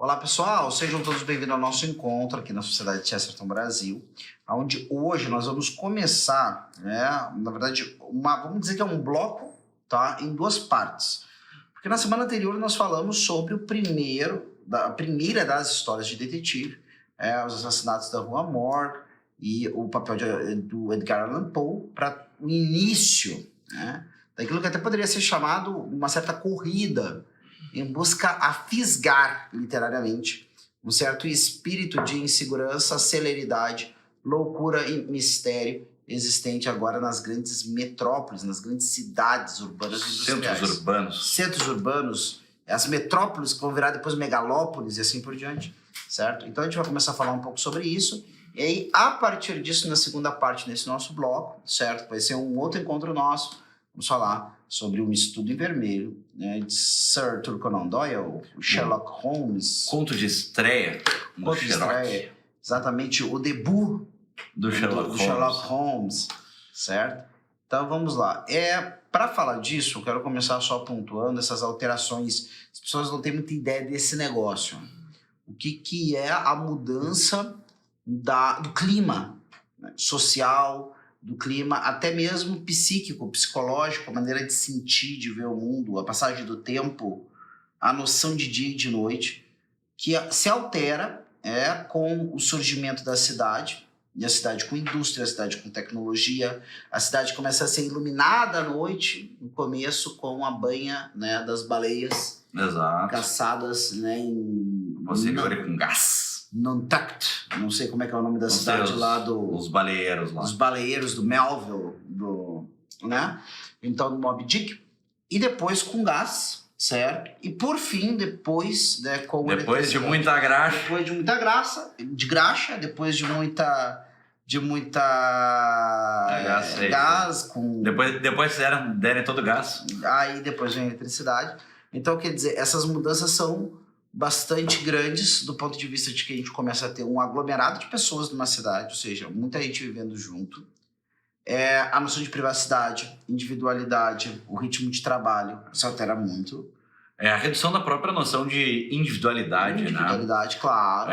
Olá pessoal, sejam todos bem-vindos ao nosso encontro aqui na Sociedade Chesterton Brasil, onde hoje nós vamos começar, na verdade, vamos dizer que é um bloco, tá, em duas partes. Porque na semana anterior nós falamos sobre a primeira das histórias de detetive, os assassinatos da Rua Morgue e o papel do Edgar Allan Poe para o início, daquilo que até poderia ser chamado uma certa corrida em busca a fisgar, literariamente, um certo espírito de insegurança, celeridade, loucura e mistério existente agora nas grandes metrópoles, nas grandes cidades urbanas e industriais. Centros urbanos, as metrópoles que vão virar depois megalópolis e assim por diante, certo? Então a gente vai começar a falar um pouco sobre isso, e aí, a partir disso, na segunda parte desse nosso bloco, certo? Vai ser um outro encontro nosso, vamos falar sobre um estudo em vermelho, de Sir Arthur Conan Doyle, o Sherlock Holmes. Conto de estreia. Exatamente, o debut do Sherlock Holmes, certo? Então vamos lá. Para falar disso, eu quero começar só pontuando essas alterações. As pessoas não têm muita ideia desse negócio. O que é a mudança do clima, social, do clima até mesmo psíquico, psicológico, a maneira de sentir, de ver o mundo, a passagem do tempo, a noção de dia e de noite, que se altera com o surgimento da cidade, e a cidade com indústria, a cidade com tecnologia, a cidade começa a ser iluminada à noite, no começo com a banha das baleias. Exato. Caçadas Você olha com gás. Nantucket, não sei como é que é o nome da cidade lá Os baleeiros lá. Os baleeiros do Melville, então do Moby Dick. E depois com gás, certo? E por fim, depois com depois de muita graxa. Depois de muita graxa, depois de muita gás com... Depois derem todo o gás. Aí depois vem a eletricidade. Então, quer dizer, essas mudanças são bastante grandes do ponto de vista de que a gente começa a ter um aglomerado de pessoas numa cidade, ou seja, muita gente vivendo junto. A noção de privacidade, individualidade, o ritmo de trabalho se altera muito. A redução da própria noção de individualidade, Individualidade, claro.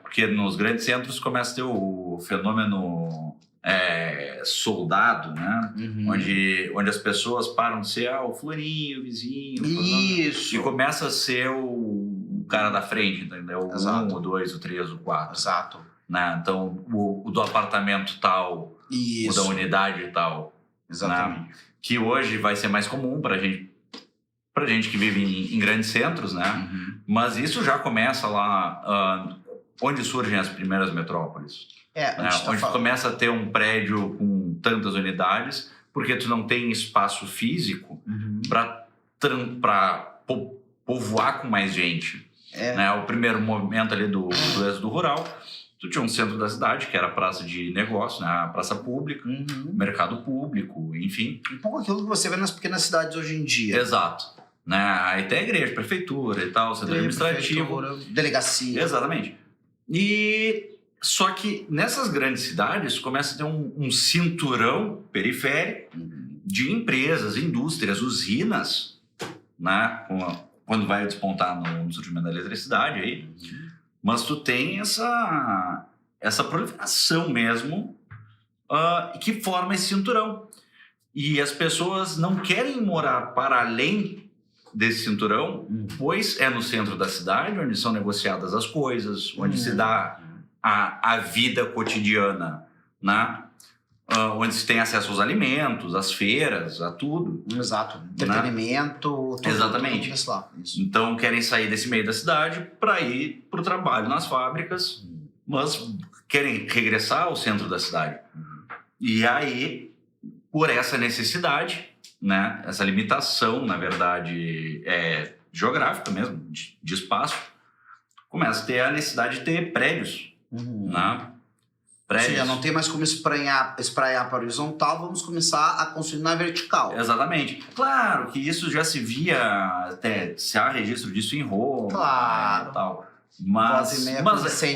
Porque nos grandes centros começa a ter o fenômeno soldado, Uhum. onde as pessoas param de ser o fulaninho, o vizinho. Isso. E começa a ser o cara da frente, entendeu? Exato. O 1, o 2, o 3, o 4. Exato. Então, o do apartamento tal, Isso. o da unidade tal. Exatamente. Que hoje vai ser mais comum pra gente que vive em grandes centros, Uhum. Mas isso já começa lá onde surgem as primeiras metrópoles. Onde tu começa a ter um prédio com tantas unidades, porque tu não tem espaço físico para povoar com mais gente. O primeiro movimento ali do êxodo rural, tu tinha um centro da cidade, que era a praça de negócio, a praça pública, mercado público, enfim. Um pouco aquilo que você vê nas pequenas cidades hoje em dia. Exato. Aí tem a igreja, prefeitura e tal, centro administrativo. Delegacia. Exatamente. Só que nessas grandes cidades começa a ter um cinturão periférico de empresas, indústrias, usinas, quando vai despontar no surgimento da eletricidade aí. Mas tu tem essa proliferação mesmo que forma esse cinturão. E as pessoas não querem morar para além desse cinturão, pois é no centro da cidade onde são negociadas as coisas, onde se dá a vida cotidiana, onde se tem acesso aos alimentos, às feiras, a tudo. Exato. Entretenimento, tudo. Exatamente. Tudo lá. Isso. Então querem sair desse meio da cidade para ir para o trabalho nas fábricas, mas querem regressar ao centro da cidade. E aí, por essa necessidade, essa limitação, na verdade, geográfica mesmo, de espaço, começa a ter a necessidade de ter prédios. Ou seja, não tem mais como espraiar para horizontal, vamos começar a construir na vertical. Exatamente. Claro que isso já se via, até se há registro disso em Roma. Claro. E tal. Mas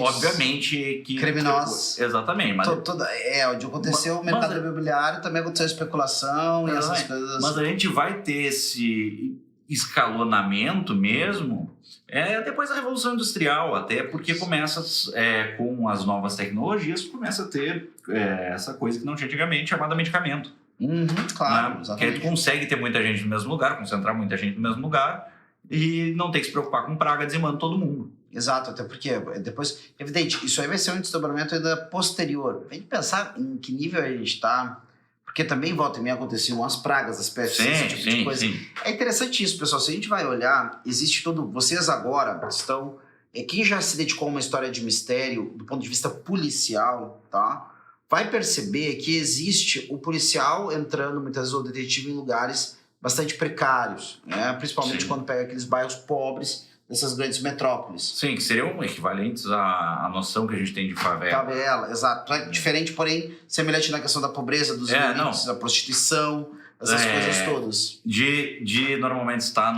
obviamente que... criminosos. Exatamente. Mas, onde aconteceu o mercado imobiliário, também aconteceu especulação e essas coisas. Mas a gente vai ter escalonamento mesmo é depois da Revolução Industrial, até porque começa com as novas tecnologias, começa a ter essa coisa que não tinha antigamente, chamada medicamento. Claro, Né? exatamente. Que aí tu consegue ter muita gente no mesmo lugar, concentrar muita gente no mesmo lugar e não ter que se preocupar com praga dizimando todo mundo. Exato, até porque depois, evidente, isso aí vai ser um desdobramento ainda posterior. A gente pensar em que nível a gente está, porque também volta e meia aconteciam umas pragas, as pestes, esse tipo de coisa. Sim. É interessante isso, pessoal. Se a gente vai olhar, existe todo. Vocês agora estão. Quem já se dedicou a uma história de mistério do ponto de vista policial, tá? Vai perceber que existe o policial entrando, muitas vezes, o detetive em lugares bastante precários, né? Principalmente Sim. quando pega aqueles bairros pobres dessas grandes metrópoles. Sim, que seriam equivalentes à noção que a gente tem de favela. Favela, exato. Diferente, porém, semelhante na questão da pobreza, dos limites, da prostituição, essas coisas todas. De normalmente estar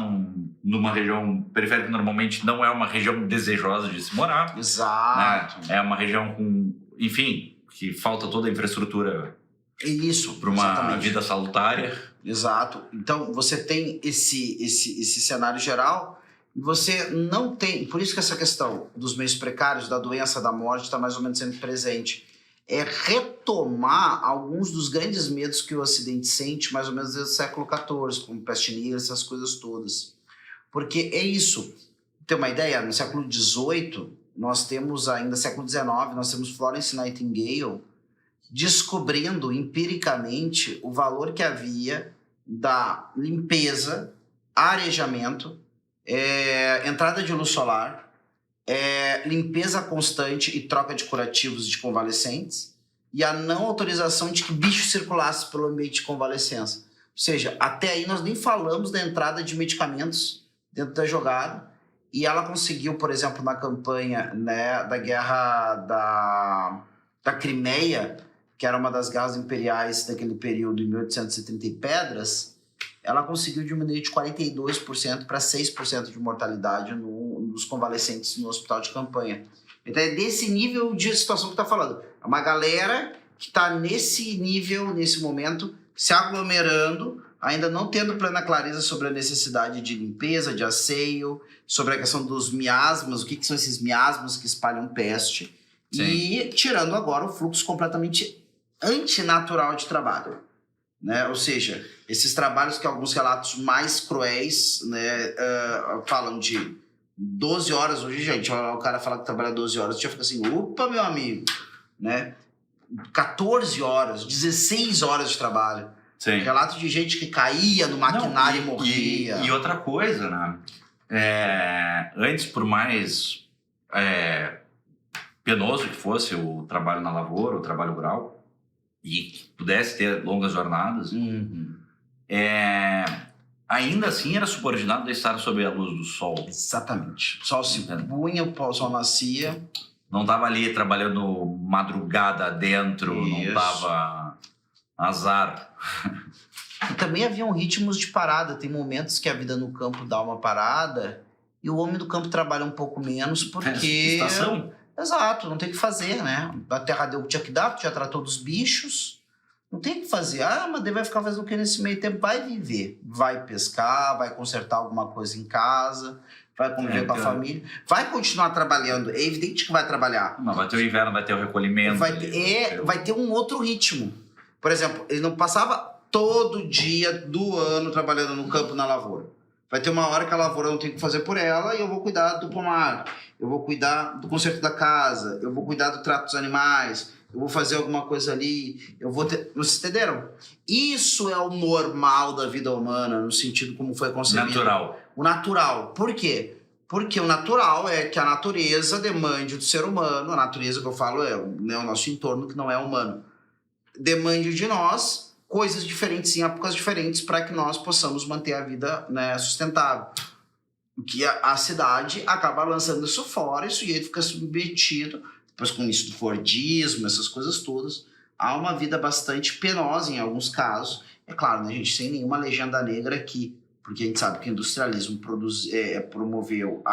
numa região periférica que normalmente não é uma região desejosa de se morar. Exato. Né? É uma região com, enfim, que falta toda a infraestrutura Isso, para uma exatamente. vida salutária. Exato. Então, você tem esse cenário geral e você não tem... Por isso que essa questão dos meios precários, da doença, da morte, está mais ou menos sempre presente. É retomar alguns dos grandes medos que o Ocidente sente, mais ou menos desde o século XIV, como peste negra, essas coisas todas. Porque é isso. Tem uma ideia? No século XVIII, nós temos ainda, século XIX, nós temos Florence Nightingale descobrindo empiricamente o valor que havia da limpeza, arejamento, entrada de luz solar, limpeza constante e troca de curativos de convalescentes e a não autorização de que bicho circulasse pelo ambiente de convalescença. Ou seja, até aí nós nem falamos da entrada de medicamentos dentro da jogada e ela conseguiu, por exemplo, na campanha, né, da guerra da Crimeia, que era uma das guerras imperiais daquele período, em 1830 e pedras, ela conseguiu diminuir de 42% para 6% de mortalidade nos convalescentes no hospital de campanha. Então é desse nível de situação que está falando. É uma galera que está nesse nível, nesse momento, se aglomerando, ainda não tendo plena clareza sobre a necessidade de limpeza, de asseio, sobre a questão dos miasmas, o que são esses miasmas que espalham peste, Sim. E tirando agora o fluxo completamente antinatural de trabalho. Né? Ou seja, esses trabalhos que alguns relatos mais cruéis, né, falam de 12 horas. Hoje, gente, o cara fala que trabalha 12 horas, já fica assim, opa, meu amigo, né? 14 horas, 16 horas de trabalho. Sim. Relato de gente que caía no maquinário e morria. E outra coisa, né? Antes, por mais penoso que fosse o trabalho na lavoura, o trabalho rural, e que pudesse ter longas jornadas, ainda assim era subordinado a estar sob a luz do sol. Exatamente. O sol se punha, o sol nascia. Não estava ali trabalhando madrugada dentro, não estava azar. E também haviam ritmos de parada. Tem momentos que a vida no campo dá uma parada e o homem do campo trabalha um pouco menos porque... Estação. Exato, não tem o que fazer, né? A terra deu o que tinha que dar, tu já tratou dos bichos, não tem o que fazer. Mas daí vai ficar fazendo o que nesse meio tempo? Vai viver, vai pescar, vai consertar alguma coisa em casa, vai conviver com a família, vai continuar trabalhando. É evidente que vai trabalhar. Não, vai ter o inverno, vai ter o recolhimento. Vai ter um outro ritmo. Por exemplo, ele não passava todo dia do ano trabalhando no campo, na lavoura. Vai ter uma hora que a lavoura não tem o que fazer por ela e eu vou cuidar do pomar, eu vou cuidar do conserto da casa, eu vou cuidar do trato dos animais, eu vou fazer alguma coisa ali, eu vou ter... Vocês entenderam? Isso é o normal da vida humana, no sentido como foi concebido. Natural. O natural. Por quê? Porque o natural é que a natureza demande do ser humano, a natureza que eu falo é o nosso entorno que não é humano, demande de nós coisas diferentes em épocas diferentes para que nós possamos manter a vida, né, sustentável. Que a cidade acaba lançando isso fora e o sujeito fica submetido, depois com isso do Fordismo, essas coisas todas, há uma vida bastante penosa em alguns casos. É claro, né, gente, sem nenhuma legenda negra aqui, porque a gente sabe que o industrialismo promoveu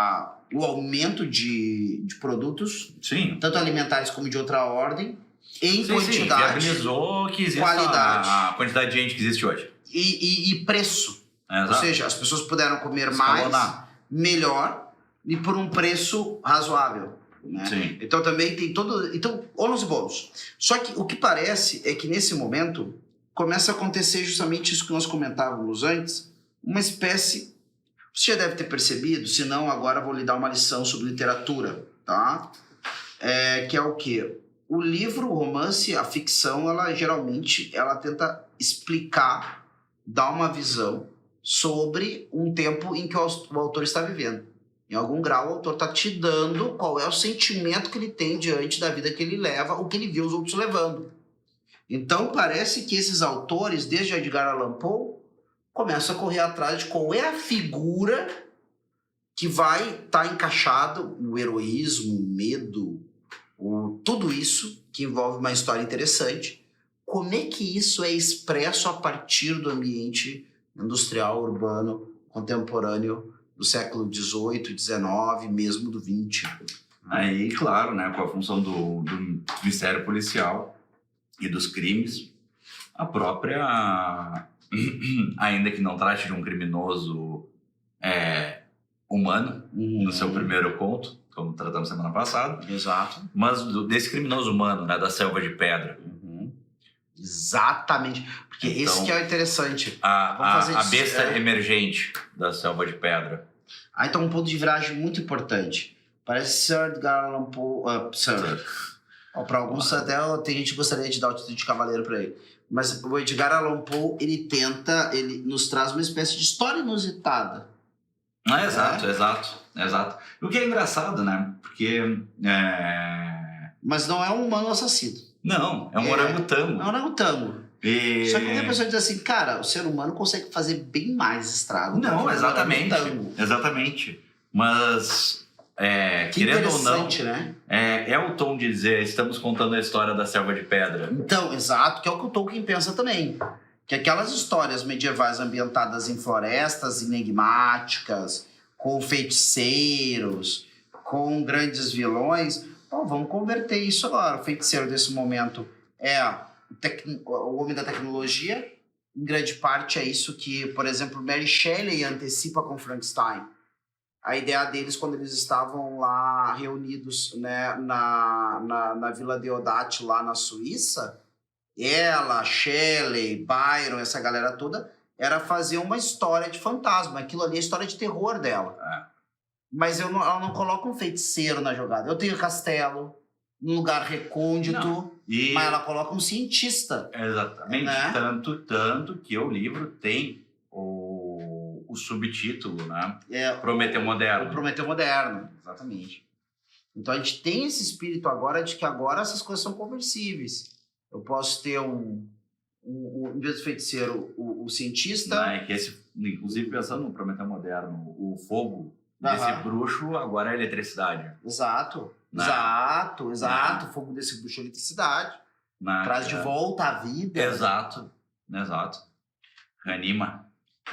o aumento de produtos, sim, tanto alimentares como de outra ordem, em quantidade. Viabilizou que existe qualidade. a quantidade de gente que existe hoje. E preço. Ou seja, as pessoas puderam comer Escalonar. mais, melhor e por um preço razoável. Né? Sim. Então também tem todo... Então, ônus e bônus. Só que o que parece é que nesse momento começa a acontecer justamente isso que nós comentávamos antes, uma espécie... Você já deve ter percebido, se não, agora vou lhe dar uma lição sobre literatura, tá? Que é o quê? O livro, o romance, a ficção, ela geralmente ela tenta explicar, dar uma visão sobre um tempo em que o autor está vivendo. Em algum grau, o autor está te dando qual é o sentimento que ele tem diante da vida que ele leva, o que ele viu os outros levando. Então, parece que esses autores, desde Edgar Allan Poe, começam a correr atrás de qual é a figura que vai estar encaixado, o heroísmo, o medo, tudo isso que envolve uma história interessante. Como é que isso é expresso a partir do ambiente industrial, urbano, contemporâneo do século XVIII, XIX, mesmo do XX? Aí, claro, né, com a função do Ministério Policial e dos crimes, a própria, ainda que não trate de um criminoso humano, no seu primeiro ponto, como tratamos semana passada. Exato. Mas desse criminoso humano, né, da selva de pedra. Exatamente. Porque Então, esse que é o interessante. A besta emergente da selva de pedra. Então um ponto de viragem muito importante. Parece Sir Edgar Allan Poe... para alguns até tem gente que gostaria de dar o título de cavaleiro para ele. Mas o Edgar Allan Poe, ele nos traz uma espécie de história inusitada. Exato. O que é engraçado, né? Porque... Mas não é um humano assassino. Não, é um orangotango. É um orangotango. Só que quando a pessoa diz assim, cara, o ser humano consegue fazer bem mais estrago. Não, exatamente. Mas, querendo ou não, né? É o tom de dizer, estamos contando a história da selva de pedra. Então, exato, que é o que o Tolkien pensa também. Que aquelas histórias medievais ambientadas em florestas enigmáticas, com feiticeiros, com grandes vilões, vamos converter isso agora. O feiticeiro desse momento é o homem da tecnologia. Em grande parte é isso que, por exemplo, Mary Shelley antecipa com Frankenstein. A ideia deles quando eles estavam lá reunidos, né, na Vila Deodati, lá na Suíça, ela, Shelley, Byron, essa galera toda, era fazer uma história de fantasma. Aquilo ali é a história de terror dela. Mas ela não coloca um feiticeiro na jogada. Eu tenho castelo, um lugar recôndito, mas ela coloca um cientista. Exatamente. Né? Tanto que o livro tem o subtítulo, né? Prometeu Moderno. O Prometeu Moderno, exatamente. Então a gente tem esse espírito agora de que agora essas coisas são conversíveis. Eu posso ter em vez do feiticeiro, o cientista. Não, que inclusive pensando no Prometeu Moderno, o fogo desse bruxo agora é eletricidade. Exato. O fogo desse bruxo é eletricidade. Traz de volta a vida. Exato. Reanima.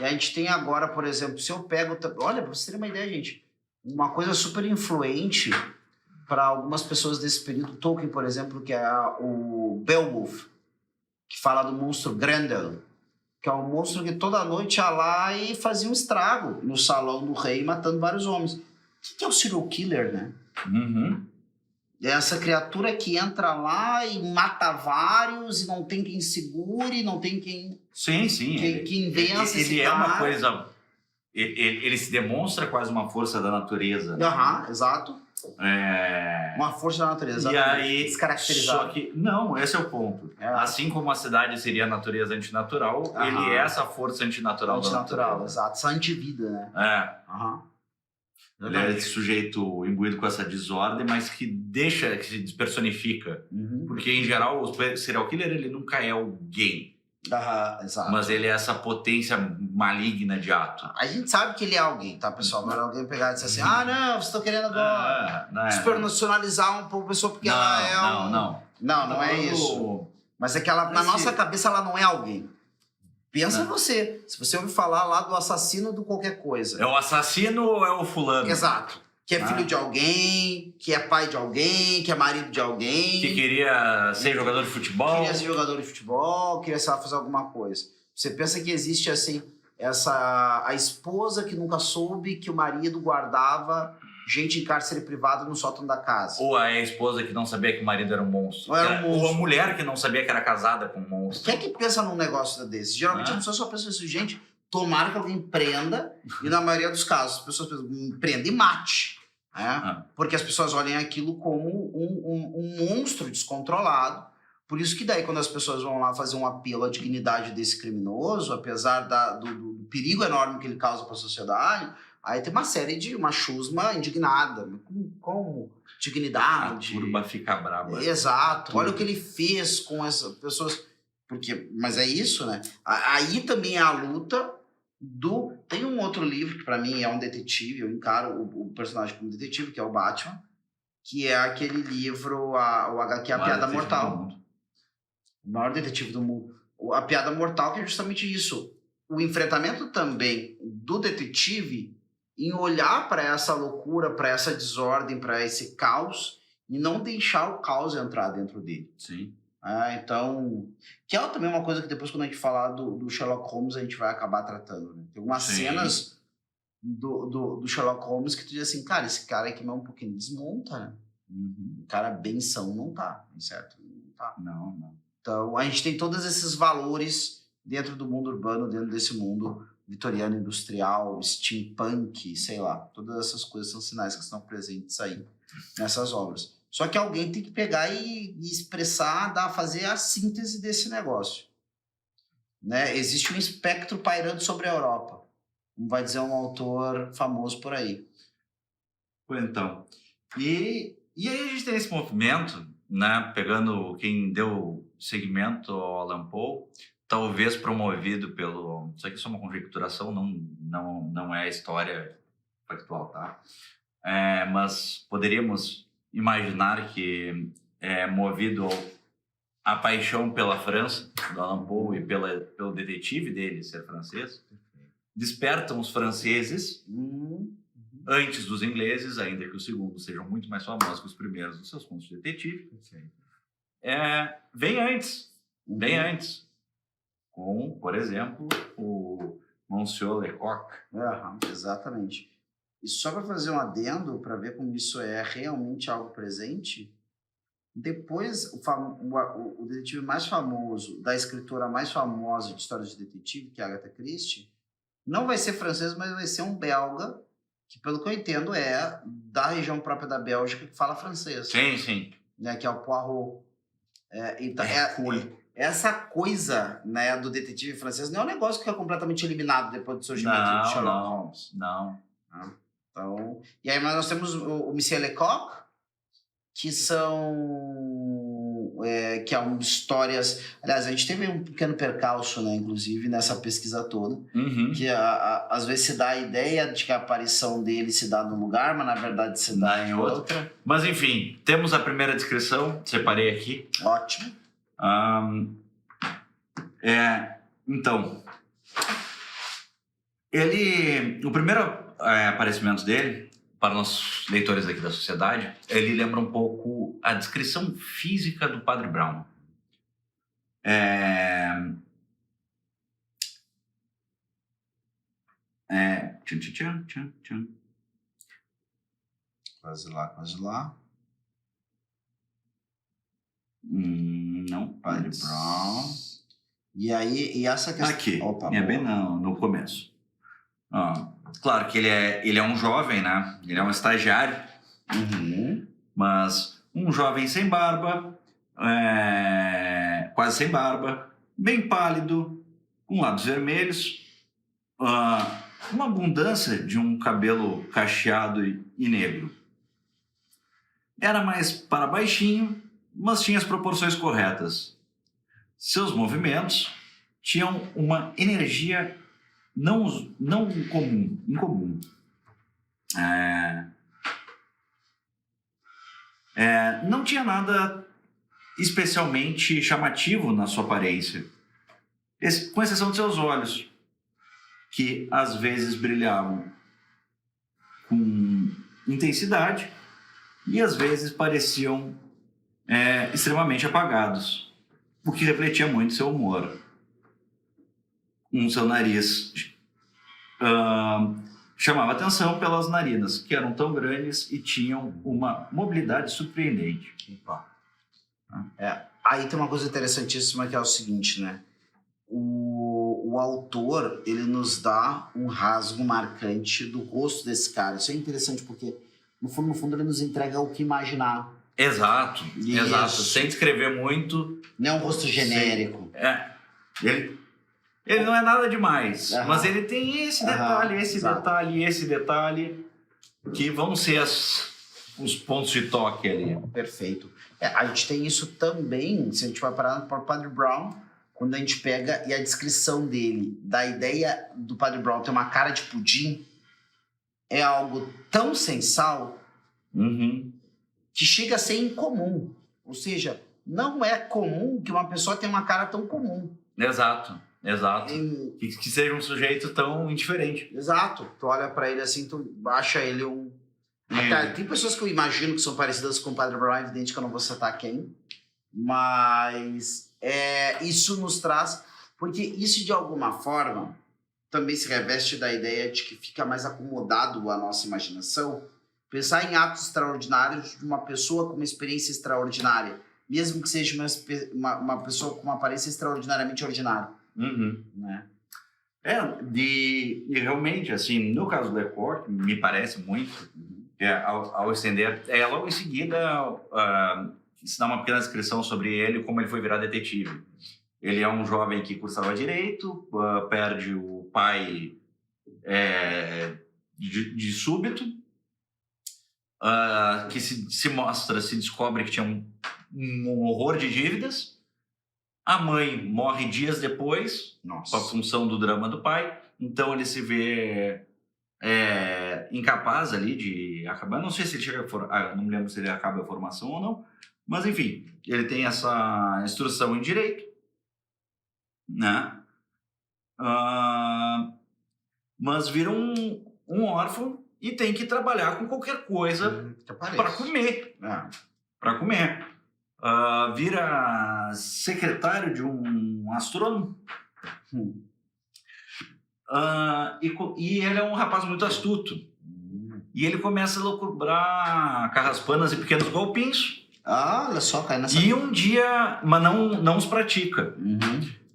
E a gente tem agora, por exemplo, se eu pego... Olha, pra vocês terem uma ideia, gente. Uma coisa super influente para algumas pessoas desse período, Tolkien, por exemplo, que é o Beowulf, que fala do monstro Grendel, que é um monstro que toda noite ia lá e fazia um estrago no salão do rei, matando vários homens. O que é o serial killer, né? É essa criatura que entra lá e mata vários e não tem quem segure, não tem quem... Sim. Quem vença ele é uma coisa... Ele se demonstra quase uma força da natureza. Né? Exato. Uma força da natureza. E aí, descaracterizada. Só que, não, esse é o ponto. Assim como a cidade seria a natureza antinatural, ele é essa força antinatural da natureza. Exato. Essa antivida, né? Ele é esse sujeito imbuído com essa desordem, mas que se despersonifica. Porque, em geral, o serial killer, ele nunca é alguém. Exato. Mas ele é essa potência maligna de ato. A gente sabe que ele é alguém, tá, pessoal? Mas alguém pegar e dizer assim, não, vocês estão querendo agora supernacionalizar um pouco a pessoa porque ela é Não é isso. Mas é que ela, na nossa cabeça ela não é alguém. Pensa você. Se você ouvir falar lá do assassino do qualquer coisa. É o assassino ou é o fulano? Exato. Que é filho de alguém, que é pai de alguém, que é marido de alguém. Que queria ser jogador de futebol. Queria ser jogador de futebol, queria, sei lá, fazer alguma coisa. Você pensa que existe, assim, a esposa que nunca soube que o marido guardava gente em cárcere privado no sótão da casa. Ou a esposa que não sabia que o marido era um monstro. Ou era um monstro. Ou a mulher que não sabia que era casada com um monstro. Quem é que pensa num negócio desse? Geralmente as pessoas só pensam assim, gente, tomara que alguém prenda, e na maioria dos casos as pessoas pensam, prenda e mate. Né? Porque as pessoas olham aquilo como um monstro descontrolado. Por isso que daí, quando as pessoas vão lá fazer um apelo à dignidade desse criminoso, apesar do perigo enorme que ele causa para a sociedade, aí tem uma chusma indignada. Como dignidade? A turba fica braba. Exato. Olha o que ele fez com essas pessoas. Mas é isso, né? Aí também é a luta do... Tem um outro livro que para mim é um detetive, eu encaro o personagem como detetive, que é o Batman, que é aquele livro, o HQ A Piada Mortal. O maior detetive do mundo. A Piada Mortal, que é justamente isso. O enfrentamento também do detetive em olhar para essa loucura, para essa desordem, para esse caos e não deixar o caos entrar dentro dele. Sim. Então, que é também uma coisa que depois, quando a gente falar do Sherlock Holmes, a gente vai acabar tratando. Né? Tem algumas cenas do Sherlock Holmes que tu diz assim, cara, esse cara aqui é um pouquinho desmonta, né? O cara benção não tá, certo? Não tá. Não. Então, a gente tem todos esses valores dentro do mundo urbano, dentro desse mundo vitoriano industrial, steampunk, sei lá. Todas essas coisas são sinais que estão presentes aí nessas obras. Só que alguém tem que pegar e expressar, fazer a síntese desse negócio. Né? Existe um espectro pairando sobre a Europa. Como vai dizer um autor famoso por aí. Então, e aí a gente tem esse movimento, né, pegando quem deu seguimento ao Allan Poe, talvez promovido pelo... Isso aqui é só uma conjecturação, não é história factual, tá? Mas poderíamos imaginar que é movido a paixão pela França, do Allan Poe, e pelo detetive dele ser francês, despertam os franceses antes dos ingleses, ainda que os segundos sejam muito mais famosos que os primeiros dos seus contos de detetive. Vem antes. Com, por exemplo, o Monsieur Lecoq. Exatamente. E só para fazer um adendo, para ver como isso é realmente algo presente, depois o detetive mais famoso, da escritora mais famosa de histórias de detetive, que é a Agatha Christie, não vai ser francês, mas vai ser um belga, que pelo que eu entendo é da região própria da Bélgica, que fala francês. Sim. Né, que é o Poirot. Então, essa coisa, né, do detetive francês não é um negócio que é completamente eliminado depois do surgimento de Sherlock Holmes. Não. Então, e aí nós temos o Monsieur Lecoq, que são histórias... Aliás, a gente teve um pequeno percalço, né, inclusive, nessa pesquisa toda, que às vezes se dá a ideia de que a aparição dele se dá num lugar, mas na verdade se dá em outra. Mas enfim, temos a primeira descrição, separei aqui. Ótimo. Então, o primeiro aparecimento dele, para nossos leitores aqui da sociedade, ele lembra um pouco a descrição física do Padre Brown. Quase lá. Não, Padre Brown. E aí, e essa questão... Aqui, bem no começo. Claro que ele é um jovem, né? Ele é um estagiário. Mas um jovem sem barba, quase sem barba, bem pálido, com lábios vermelhos, uma abundância de um cabelo cacheado e negro. Era mais para baixinho, mas tinha as proporções corretas. Seus movimentos tinham uma energia não incomum. Não tinha nada especialmente chamativo na sua aparência, com exceção de seus olhos, que às vezes brilhavam com intensidade e às vezes pareciam extremamente apagados, o que refletia muito seu humor. Seu nariz chamava atenção pelas narinas, que eram tão grandes e tinham uma mobilidade surpreendente. Opa. Aí tem uma coisa interessantíssima que é o seguinte, né? O autor, ele nos dá um rasgo marcante do rosto desse cara. Isso é interessante porque, no fundo, ele nos entrega o que imaginar. Exato, Isso. exato. Sem descrever muito. Não é um rosto genérico. Ele não é nada demais, Aham. mas ele tem esse detalhe, Exato. detalhe, esse detalhe, que vão ser os pontos de toque ali. Perfeito. A gente tem isso também, se a gente vai parar para o Padre Brown, quando a gente pega e a descrição dele, da ideia do Padre Brown ter uma cara de pudim, é algo tão sensal Uhum. que chega a ser incomum. Ou seja, não é comum que uma pessoa tenha uma cara tão comum. Exato. Em- Que seja um sujeito tão indiferente. Exato. Tu olha pra ele assim, tu acha ele um... Até, tem pessoas que eu imagino que são parecidas com o Padre Brown, é evidente que eu não vou citar quem, mas isso nos traz... Porque isso, de alguma forma, também se reveste da ideia de que fica mais acomodado a nossa imaginação pensar em atos extraordinários de uma pessoa com uma experiência extraordinária, mesmo que seja uma pessoa com uma aparência extraordinariamente ordinária. Uhum. Né? E realmente, assim, no caso do Lecoq, me parece muito, ao estender, logo em seguida se dá uma pequena descrição sobre ele, como ele foi virar detetive. Ele é um jovem que cursava direito, perde o pai de súbito, que se descobre que tinha um horror de dívidas. A mãe morre dias depois, Nossa. com a função do drama do pai. Então ele se vê incapaz ali de acabar. Não sei se ele chega não me lembro se ele acaba a formação ou não. Mas enfim, ele tem essa instrução em direito, né? Mas vira um órfão e tem que trabalhar com qualquer coisa para comer. Para comer. Vira secretário de um astrônomo. E ele é um rapaz muito astuto. E ele começa a lucubrar carraspanas e pequenos golpinhos. Olha só, cai nessa... E um dia, mas não os pratica.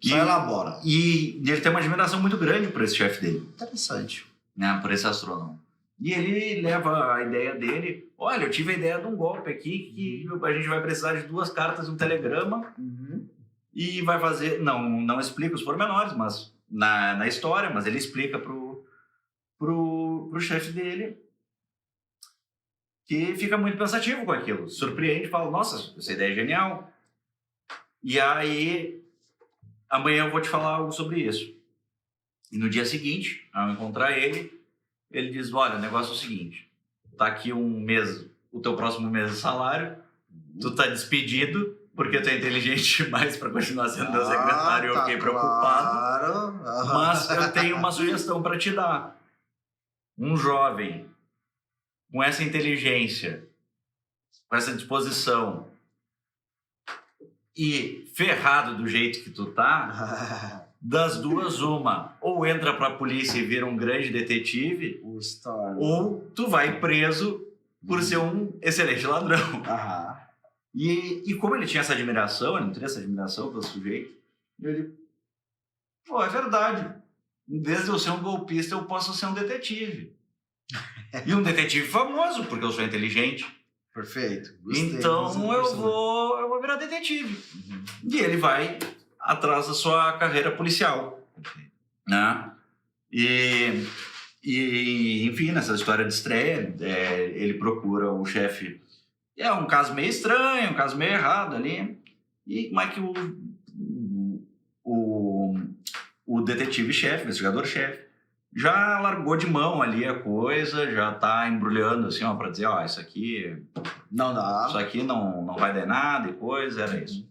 Só elabora. E ele tem uma admiração muito grande por esse chefe dele. Interessante. Né, por esse astrônomo. E ele leva a ideia dele. Olha, eu tive a ideia de um golpe aqui que a gente vai precisar de 2 cartas e um telegrama. E vai fazer... Não explica os pormenores, mas na história, mas ele explica pro chefe dele, que fica muito pensativo com aquilo. Surpreende, fala, nossa, essa ideia é genial. E aí, amanhã eu vou te falar algo sobre isso. E no dia seguinte, ao encontrar ele diz, olha, o negócio é o seguinte, tá aqui um mês, o teu próximo mês de salário, tu tá despedido, porque tu é inteligente demais para continuar sendo teu secretário, eu fiquei preocupado. Claro. Mas eu tenho uma sugestão para te dar. Um jovem com essa inteligência, com essa disposição e ferrado do jeito que tu tá, das duas uma, ou entra pra polícia e vira um grande detetive, ou tu vai preso por ser um excelente ladrão. E como ele tinha essa admiração, ele não teria essa admiração pelo sujeito, ele, pô, é verdade, em vez de eu ser um golpista, eu posso ser um detetive. E um detetive famoso, porque eu sou inteligente. Perfeito. Então eu vou virar detetive. E ele vai atrás da sua carreira policial. Né? E enfim, nessa história de estreia, ele procura o chefe. É um caso meio estranho, um caso meio errado ali. E como é que o detetive-chefe, investigador-chefe, já largou de mão ali a coisa, já tá embrulhando assim, ó, pra dizer, ó, isso aqui não dá. Isso aqui não vai dar nada e coisa, era isso.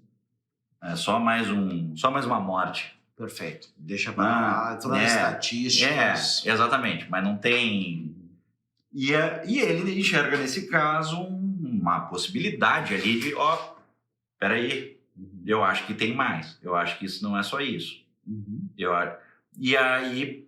É só mais uma morte. Perfeito. Deixa pra lá, todas as estatísticas. Exatamente, mas não tem... E ele enxerga nesse caso uma possibilidade ali de, ó, peraí, eu acho que tem mais, eu acho que isso não é só isso. E aí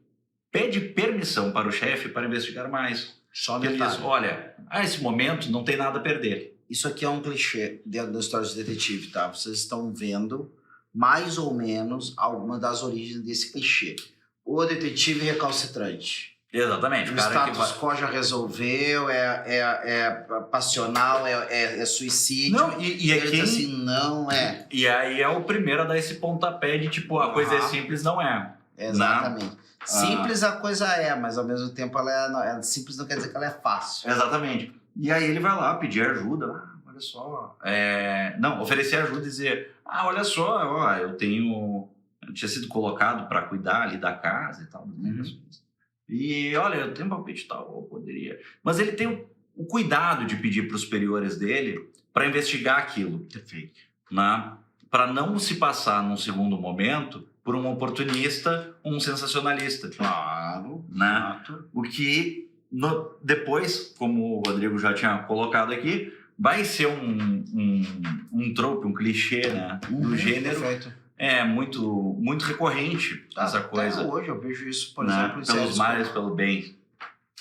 pede permissão para o chefe para investigar mais. Só um Ele diz, detalhe. olha, a esse momento não tem nada a perder. Isso aqui é um clichê dentro da história de detetive, tá? Vocês estão vendo mais ou menos alguma das origens desse clichê. O detetive recalcitrante. Exatamente. O O cara que status vai... quo já resolveu, é passional, é suicídio. Não, e ele é diz quem... assim, não é. E aí é o primeiro a dar esse pontapé de tipo, a coisa é simples, não é. Exatamente. Simples a coisa é, mas ao mesmo tempo ela simples não quer dizer que ela é fácil. Exatamente. E aí ele vai lá pedir ajuda. Olha só. Não, oferecer ajuda e dizer, olha só, ó, eu tinha sido colocado para cuidar ali da casa e tal. E olha, eu tenho um palpite e tal, eu poderia. Mas ele tem o cuidado de pedir para os superiores dele para investigar aquilo. Perfeito. Né? Para não se passar num segundo momento por um oportunista, um sensacionalista. Claro. Né? O que depois, como o Rodrigo já tinha colocado aqui, vai ser um trope, um clichê, né? Do gênero. Perfeito. Muito, muito recorrente essa coisa. Até hoje eu vejo isso, por né? exemplo, em Pelos séries males, pelo bem.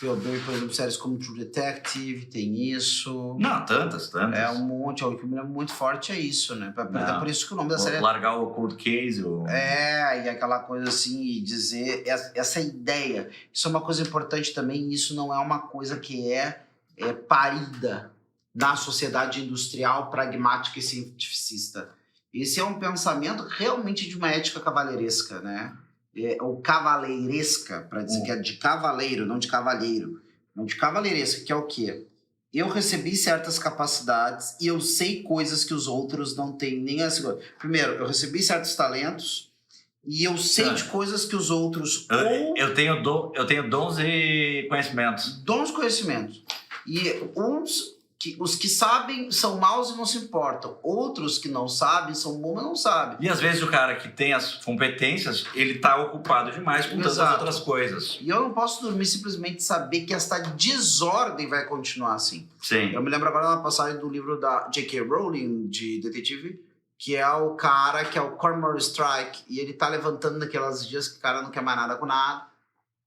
Eu vejo, por exemplo, séries como True Detective, tem isso. Não, tantas. É um monte, o que me lembra muito forte é isso, né? É por isso que o nome da série é... Largar o cold case. e aquela coisa assim, e dizer... Essa ideia, isso é uma coisa importante também, isso não é uma coisa que é parida na sociedade industrial, pragmática e cientificista. Esse é um pensamento realmente de uma ética cavaleiresca, né? Ou cavaleiresca, para dizer que é de cavaleiro, não de cavalheiro. Não de cavaleiresca, que é o quê? Eu recebi certas capacidades e eu sei coisas que os outros não têm nem assim. Primeiro, eu recebi certos talentos e eu sei de coisas que os outros... Eu tenho dons e conhecimentos. Dons e conhecimentos. E os que sabem são maus e não se importam. Outros que não sabem são bons, mas não sabem. E às vezes o cara que tem as competências, ele tá ocupado demais com tantas outras coisas. E eu não posso dormir simplesmente saber que esta desordem vai continuar assim. Sim. Eu me lembro agora da passagem do livro da J.K. Rowling, de detetive, que é o cara que é o Cormoran Strike, e ele tá levantando naquelas dias que o cara não quer mais nada com nada.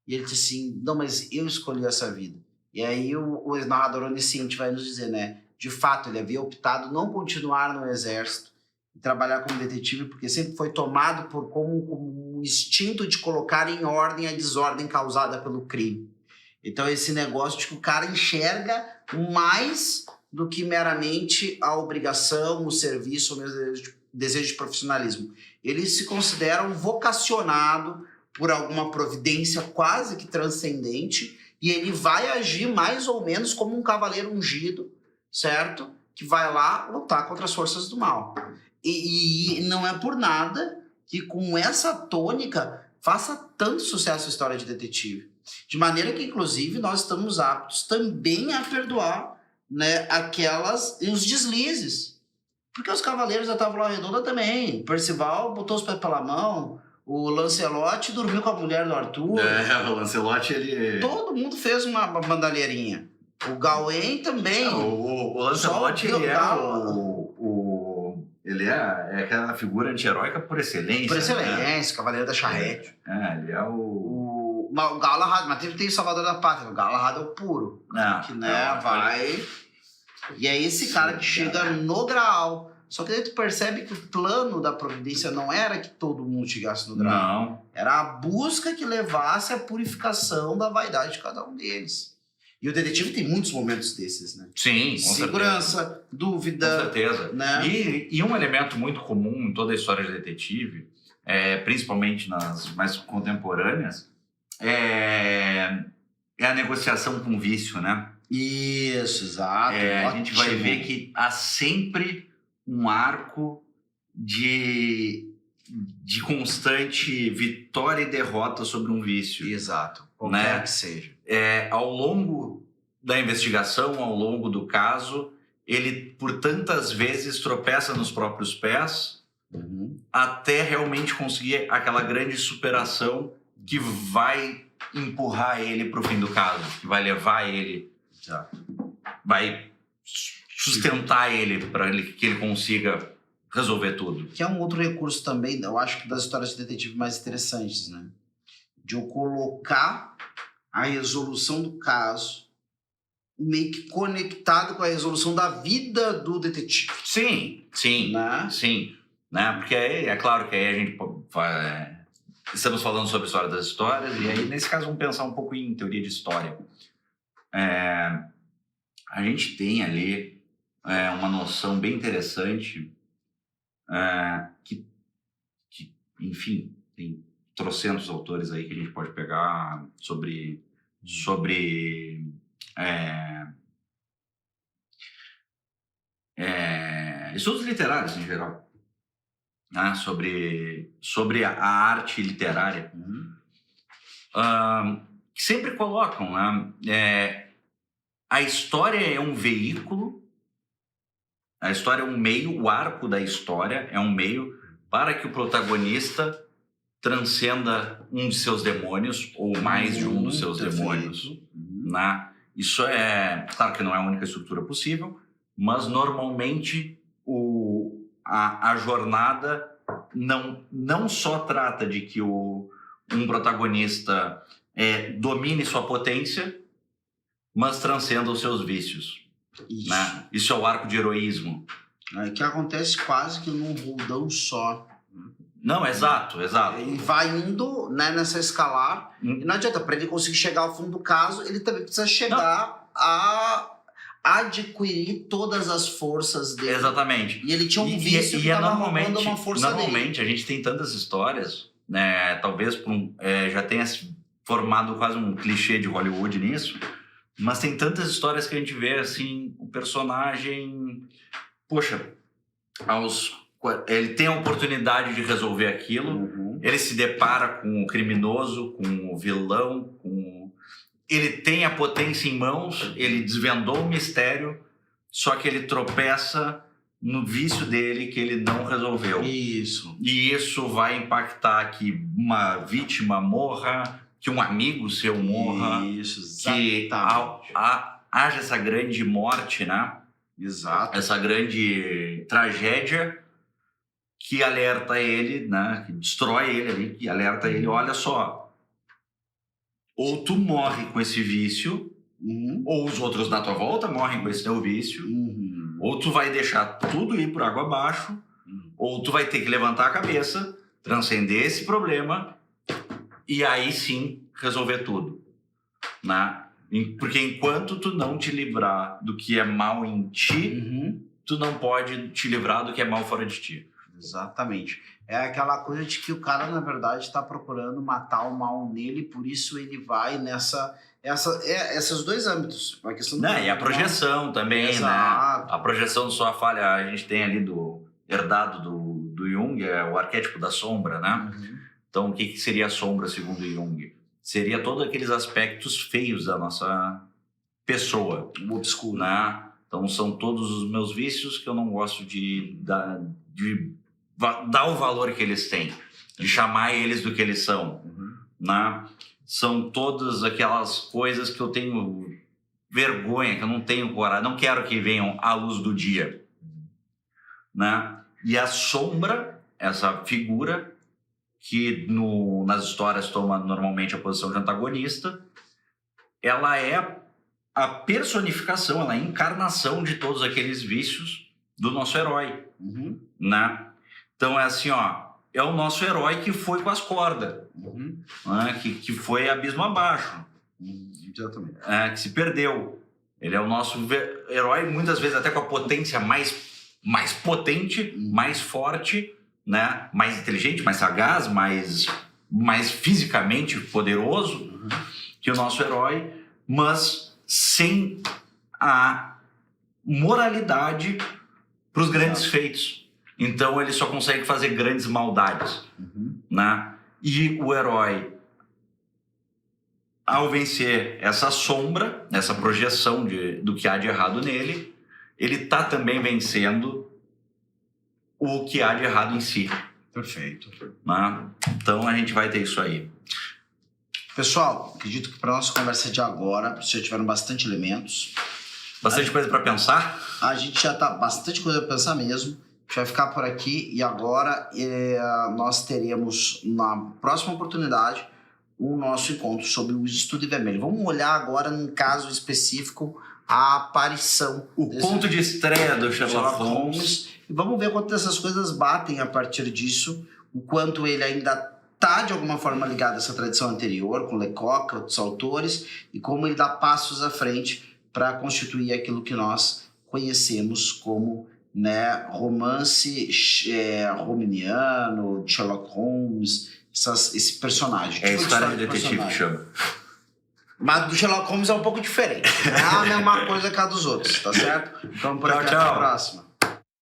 E ele diz assim, não, mas eu escolhi essa vida. E aí o narrador onisciente vai nos dizer, né? De fato, ele havia optado não continuar no exército e trabalhar como detetive, porque sempre foi tomado como um instinto de colocar em ordem a desordem causada pelo crime. Então esse negócio de que o cara enxerga mais do que meramente a obrigação, o serviço, o desejo de profissionalismo. Ele se considera um vocacionado por alguma providência quase que transcendente, e ele vai agir mais ou menos como um cavaleiro ungido, certo? Que vai lá lutar contra as forças do mal. E não é por nada que com essa tônica faça tanto sucesso a história de detetive. De maneira que, inclusive, nós estamos aptos também a perdoar, né, os deslizes. Porque os cavaleiros da Távola Redonda também. Percival botou os pés pela mão... O Lancelot dormiu com a mulher do Arthur. O Lancelot, ele... Todo mundo fez uma bandalheirinha. O Gawain também. O Lancelot, ele ele é aquela figura anti-heróica por excelência. Por excelência, né? Cavaleiro da Charrete. Ele é o Galahad, mas tem o Salvador da Pátria. O Galahad é o puro. Que, né, vai... E é esse cara que chega no Graal. Só que daí tu percebe que o plano da providência não era que todo mundo chegasse no Graal. Não. Era a busca que levasse à purificação da vaidade de cada um deles. E o detetive tem muitos momentos desses, né? Sim, com segurança, certeza. Dúvida. Com certeza. Né? E um elemento muito comum em toda a história de detetive, principalmente nas mais contemporâneas, é a negociação com o vício, né? Isso, exato. A gente vai ver que há sempre um arco de constante vitória e derrota sobre um vício. Exato. Né? Qualquer que seja. Ao longo da investigação, ao longo do caso, ele por tantas vezes tropeça nos próprios pés, até realmente conseguir aquela grande superação que vai empurrar ele para o fim do caso, que vai levar ele, vai sustentar ele para que ele consiga resolver tudo. Que é um outro recurso também, eu acho que das histórias de detetive mais interessantes, né? de eu colocar a resolução do caso meio que conectado com a resolução da vida do detetive. Sim, sim, Né? sim. Né? Porque aí, é claro que aí a gente estamos falando sobre a história das histórias, e aí, nesse caso, vamos pensar um pouco em teoria de história. A gente tem ali uma noção bem interessante que, enfim, tem trocentos autores aí que a gente pode pegar sobre estudos literários em geral, né? sobre a arte literária, que sempre colocam, né? A história é um veículo, a história é um meio, o arco da história é um meio para que o protagonista transcenda um de seus demônios ou mais de um dos seus demônios. Né? Isso é, claro que não é a única estrutura possível, mas normalmente a jornada não só trata de que um protagonista domine sua potência, mas transcenda os seus vícios. Isso. Né? Isso é o arco de heroísmo. Que acontece quase que num roldão só. Não, exato. Ele vai indo, né, nessa escalar, e não adianta, para ele conseguir chegar ao fundo do caso, ele também precisa chegar a adquirir todas as forças dele. Exatamente. E ele tinha um vício que estava roubando uma força dele. Normalmente a gente tem tantas histórias, né, talvez já tenha se formado quase um clichê de Hollywood nisso, mas tem tantas histórias que a gente vê assim, o personagem, poxa, ele tem a oportunidade de resolver aquilo, ele se depara com o criminoso, com o vilão, ele tem a potência em mãos, ele desvendou o mistério, só que ele tropeça no vício dele que ele não resolveu. Isso. E isso vai impactar que uma vítima morra, que um amigo seu morra, isso, exatamente. que haja essa grande morte, né? Exato. Essa grande tragédia que alerta ele, né? Que destrói ele ali, que alerta ele, olha só, ou tu morre com esse vício, ou os outros na tua volta morrem com esse teu vício, ou tu vai deixar tudo ir por água abaixo, ou tu vai ter que levantar a cabeça, transcender esse problema e aí sim resolver tudo, né? Porque enquanto tu não te livrar do que é mal em ti, tu não pode te livrar do que é mal fora de ti. Exatamente. É aquela coisa de que o cara, na verdade, está procurando matar o mal nele, por isso ele vai esses dois âmbitos. A questão e a projeção também, exato, né? A projeção de sua falha, a gente tem ali herdado do Jung, é o arquétipo da sombra, né? Então, o que seria a sombra segundo Jung? Seria todos aqueles aspectos feios da nossa pessoa. O obscuro. Né? Então, são todos os meus vícios que eu não gosto de dar o valor que eles têm, de chamar eles do que eles são. Né? São todas aquelas coisas que eu tenho vergonha, que eu não tenho coragem, não quero que venham à luz do dia. Né? E a sombra, essa figura que nas histórias toma normalmente a posição de antagonista, ela é a personificação, ela é a encarnação de todos aqueles vícios do nosso herói. Né? Então é assim, é o nosso herói que foi com as cordas, né? que foi abismo abaixo, Exatamente. Que se perdeu. Ele é o nosso herói, muitas vezes até com a potência mais potente, mais forte, né? Mais inteligente, mais sagaz, mais fisicamente poderoso que o nosso herói, mas sem a moralidade para os grandes feitos. Então ele só consegue fazer grandes maldades. Né? E o herói, ao vencer essa sombra, essa projeção do que há de errado nele, ele está também vencendo o que há de errado em si. Perfeito. Né? Então a gente vai ter isso aí. Pessoal, acredito que para nossa conversa de agora, vocês já tiveram bastante elementos. Bastante coisa para pensar? A gente já tá bastante coisa para pensar mesmo. A gente vai ficar por aqui e agora nós teremos, na próxima oportunidade, o nosso encontro sobre o Estudo Vermelho. Vamos olhar agora num caso específico a aparição. O ponto de estreia do Sherlock Holmes. E vamos ver quanto essas coisas batem a partir disso, o quanto ele ainda está de alguma forma ligado a essa tradição anterior, com Lecoq, outros autores, e como ele dá passos à frente para constituir aquilo que nós conhecemos como, né, romance romaniano, Sherlock Holmes, esse personagem. É história de detetive que chama. Mas do Sherlock Holmes é um pouco diferente. Não é a mesma coisa que a dos outros, tá certo? Então, por aqui, até a próxima.